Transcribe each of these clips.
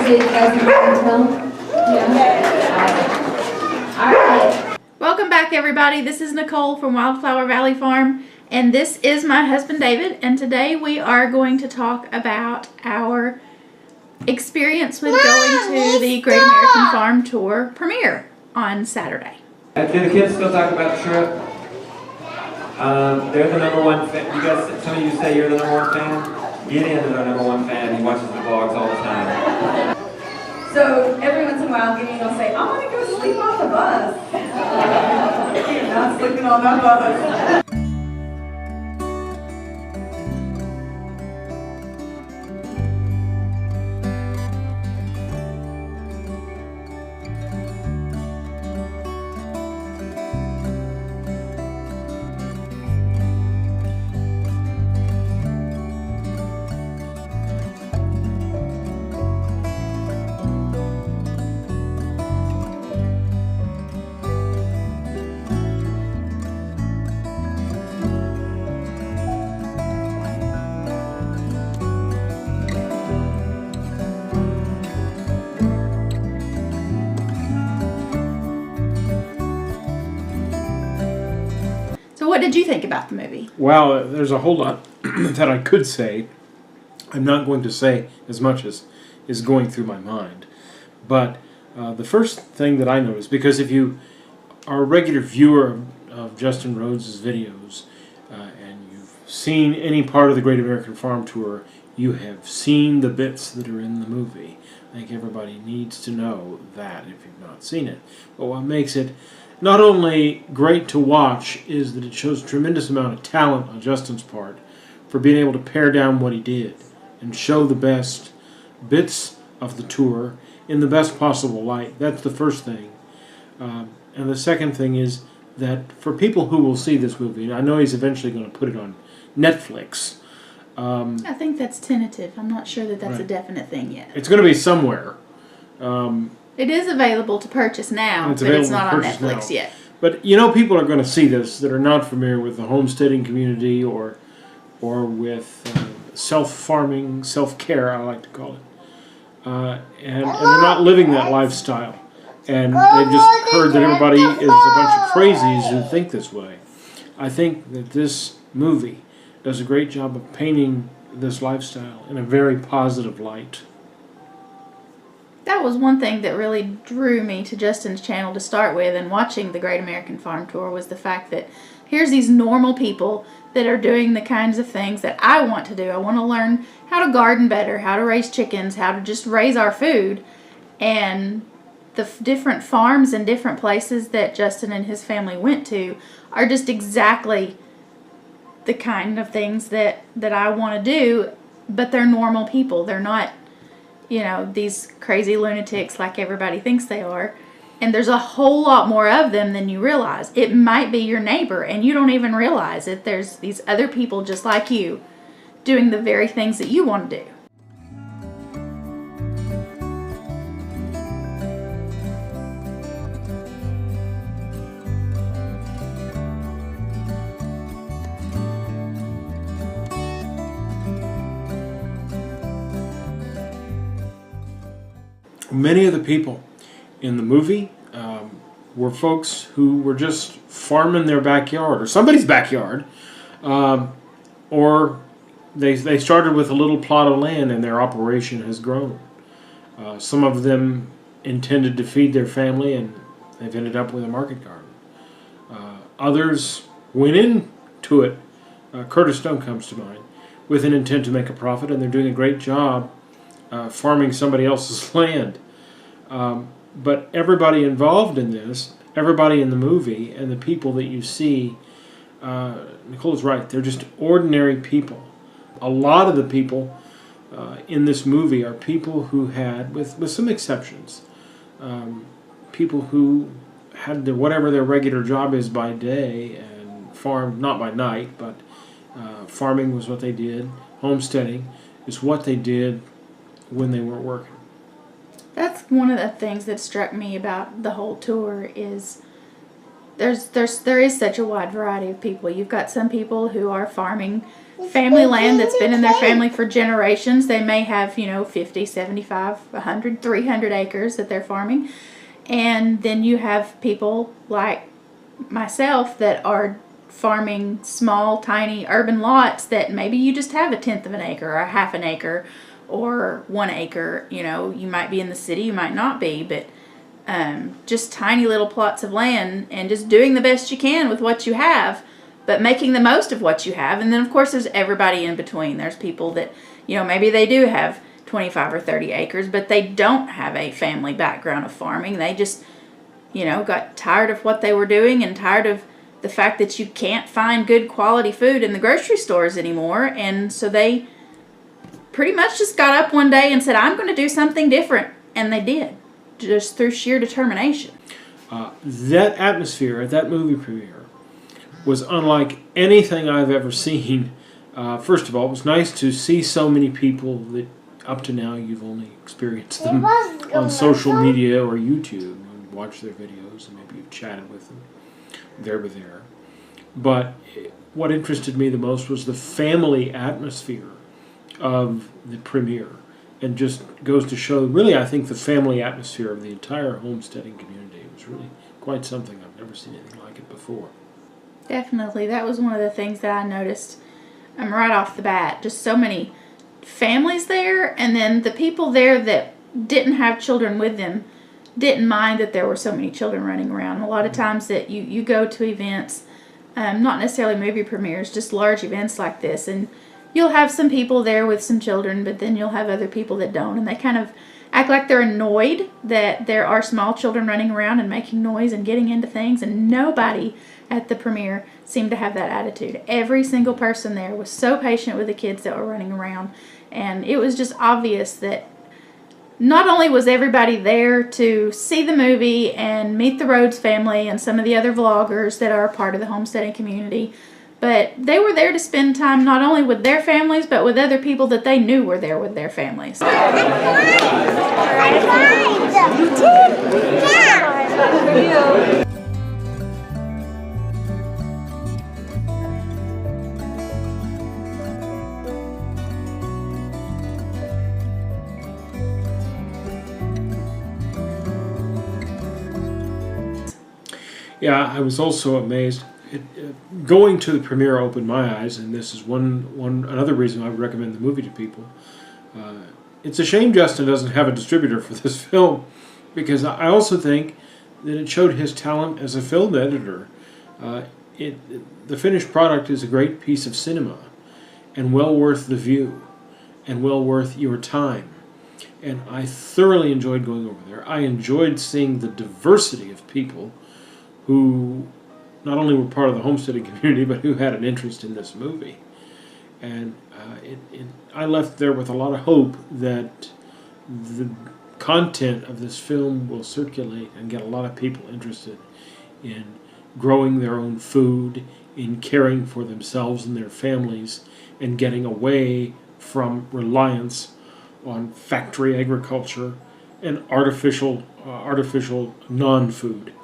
you guys can tell? Yeah. All right. Welcome back, everybody. This is Nicole from Wildflower Valley Farm, and this is my husband David, and today we are going to talk about our experience with going to the Great American Farm Tour premiere on Saturday. Do the kids still talk about the trip? They're the number one fan. You guys, some of you say you're the number one fan. Gideon is our number one fan. He watches the vlogs all the time. So every once in a while, Gideon will say, "I want to go sleep on the bus." You're not sleeping on that bus. What did you think about the movie? Well, there's a whole lot that I could say. I'm not going to say as much as is going through my mind. But the first thing that I noticed, because if you are a regular viewer of Justin Rhodes' videos and you've seen any part of the Great American Farm Tour, you have seen the bits that are in the movie. I think everybody needs to know that if you've not seen it. But what makes it not only great to watch is that it shows a tremendous amount of talent on Justin's part for being able to pare down what he did and show the best bits of the tour in the best possible light. That's the first thing. And the second thing is that for people who will see this movie, I know he's eventually going to put it on Netflix. I think that's tentative. I'm not sure that that's a definite thing yet. It's going to be somewhere. It is available to purchase now, but it's not on Netflix yet. But you know, people are going to see this that are not familiar with the homesteading community or with self-farming, self-care, I like to call it. And they're not living that lifestyle. And they've just heard that everybody is a bunch of crazies who think this way. I think that this movie does a great job of painting this lifestyle in a very positive light. That was one thing that really drew me to Justin's channel to start with, and watching the Great American Farm Tour, was the fact that here's these normal people that are doing the kinds of things that I want to do. I want to learn how to garden better, how to raise chickens, how to just raise our food. And the different farms and different places that Justin and his family went to are just exactly the kind of things that I want to do, but they're normal people. They're not, you know, these crazy lunatics like everybody thinks they are. And there's a whole lot more of them than you realize. It might be your neighbor and you don't even realize it. There's these other people just like you doing the very things that you want to do. Many of the people in the movie were folks who were just farming their backyard or somebody's backyard, or they started with a little plot of land and their operation has grown. Some of them intended to feed their family and they've ended up with a market garden. Others went into it, Curtis Stone comes to mind, with an intent to make a profit, and they're doing a great job farming somebody else's land. But everybody involved in this, everybody in the movie, and the people that you see, Nicole's right, they're just ordinary people. A lot of the people in this movie are people who had, with some exceptions, people who had whatever their regular job is by day and farmed, not by night, but farming was what they did. Homesteading is what they did when they weren't working. That's one of the things that struck me about the whole tour is there is such a wide variety of people. You've got some people who are farming family land that's been in their family for generations. They may have, 50, 75, 100, 300 acres that they're farming. And then you have people like myself that are farming small, tiny urban lots that maybe you just have 1/10 of an acre or 1/2 an acre or 1 acre. You might be in the city, you might not be, but just tiny little plots of land and just doing the best you can with what you have, but making the most of what you have. And then, of course, there's everybody in between. There's people that, maybe they do have 25 or 30 acres, but they don't have a family background of farming. They just, got tired of what they were doing and tired of the fact that you can't find good quality food in the grocery stores anymore. And so they pretty much just got up one day and said, I'm going to do something different. And they did, just through sheer determination. That atmosphere at that movie premiere was unlike anything I've ever seen. First of all, it was nice to see so many people that up to now you've only experienced them on social media or YouTube. You watch their videos and maybe you've chatted with them. They were there. But what interested me the most was the family atmosphere of the premiere. And just goes to show, really, I think the family atmosphere of the entire homesteading community was really quite something. I've never seen anything like it before. Definitely. That was one of the things that I noticed right off the bat. Just so many families there, and then the people there that didn't have children with them didn't mind that there were so many children running around. A lot of times that you go to events, not necessarily movie premieres, just large events like this, and you'll have some people there with some children, but then you'll have other people that don't, and they kind of act like they're annoyed that there are small children running around and making noise and getting into things, and nobody at the premiere seemed to have that attitude. Every single person there was so patient with the kids that were running around, and it was just obvious that not only was everybody there to see the movie and meet the Rhodes family and some of the other vloggers that are a part of the homesteading community, but they were there to spend time not only with their families, but with other people that they knew were there with their families. Yeah, I was also amazed. Going to the premiere opened my eyes, and this is another reason I would recommend the movie to people. It's a shame Justin doesn't have a distributor for this film, because I also think that it showed his talent as a film editor. The finished product is a great piece of cinema, and well worth the view, and well worth your time. And I thoroughly enjoyed going over there. I enjoyed seeing the diversity of people who not only were part of the homesteading community, but who had an interest in this movie. And I left there with a lot of hope that the content of this film will circulate and get a lot of people interested in growing their own food, in caring for themselves and their families, and getting away from reliance on factory agriculture and artificial non-food,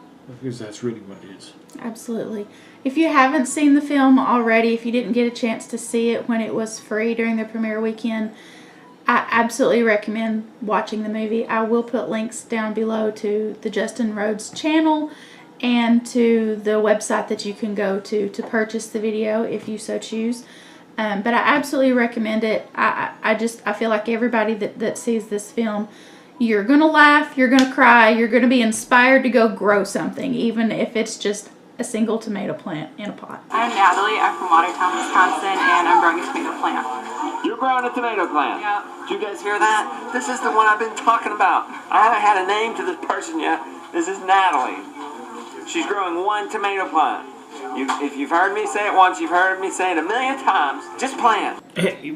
because that's really what it is. Absolutely. If you haven't seen the film already, if you didn't get a chance to see it when it was free during the premiere weekend, I absolutely recommend watching the movie. I will put links down below to the Justin Rhodes channel and to the website that you can go to purchase the video if you so choose. But I absolutely recommend it. I feel like everybody that sees this film, you're going to laugh, you're going to cry, you're going to be inspired to go grow something, even if it's just a single tomato plant in a pot. I'm Natalie. I'm from Watertown, Wisconsin, and I'm growing a tomato plant. You're growing a tomato plant? Yeah. Did you guys hear that? This is the one I've been talking about. I haven't had a name to this person yet. This is Natalie. She's growing one tomato plant. If you've heard me say it once, you've heard me say it 1,000,000 times. Just plant.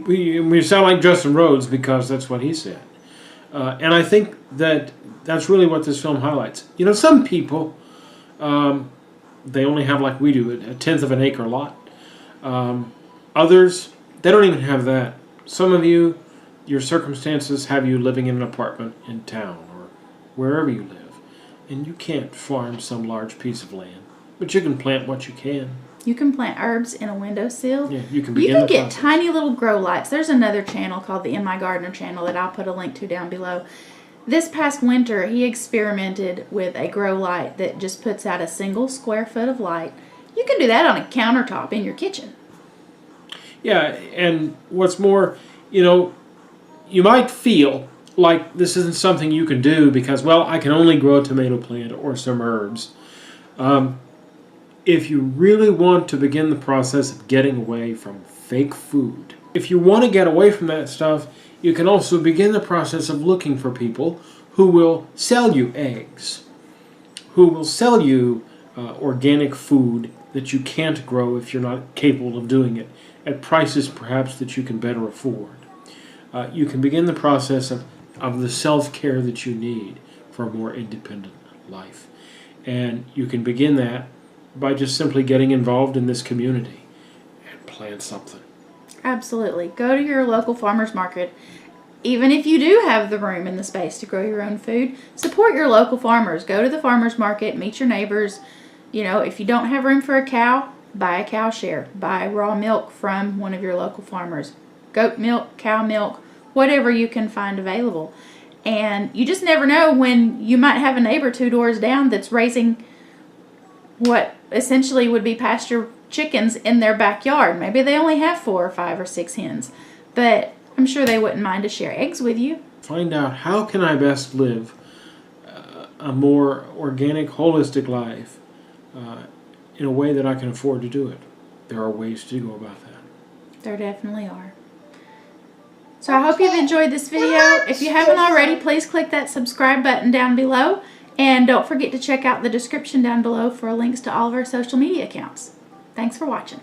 We sound like Justin Rhodes because that's what he said. And I think that's really what this film highlights. You know, some people, they only have, like we do, 1/10 of an acre lot. Others, they don't even have that. Some of you, your circumstances have you living in an apartment in town or wherever you live. And you can't farm some large piece of land. But you can plant what you can. You can plant herbs in a windowsill. Yeah, you can You begin can the get process. tiny little grow lights. There's another channel called the In My Gardener channel that I'll put a link to down below. This past winter, he experimented with a grow light that just puts out a single square foot of light. You can do that on a countertop in your kitchen. Yeah, and what's more, you know, you might feel like this isn't something you can do because, well, I can only grow a tomato plant or some herbs. If you really want to begin the process of getting away from fake food, if you want to get away from that stuff, you can also begin the process of looking for people who will sell you eggs, who will sell you organic food that you can't grow if you're not capable of doing it, at prices perhaps that you can better afford. You can begin the process of the self-care that you need for a more independent life. And you can begin that by just simply getting involved in this community and plant something. Absolutely. Go to your local farmer's market. Even if you do have the room and the space to grow your own food, support your local farmers. Go to the farmer's market, meet your neighbors. You know, if you don't have room for a cow, buy a cow share. Buy raw milk from one of your local farmers. Goat milk, cow milk, whatever you can find available. And you just never know when you might have a neighbor 2 doors down that's raising what essentially would be pasture chickens in their backyard. Maybe they only have 4 or 5 or 6 hens, but I'm sure they wouldn't mind to share eggs with you. Find out how can I best live a more organic, holistic life in a way that I can afford to do it. There are ways to go about that. There definitely are. So I hope you've enjoyed this video. If you haven't already, please click that subscribe button down below. And don't forget to check out the description down below for links to all of our social media accounts. Thanks for watching.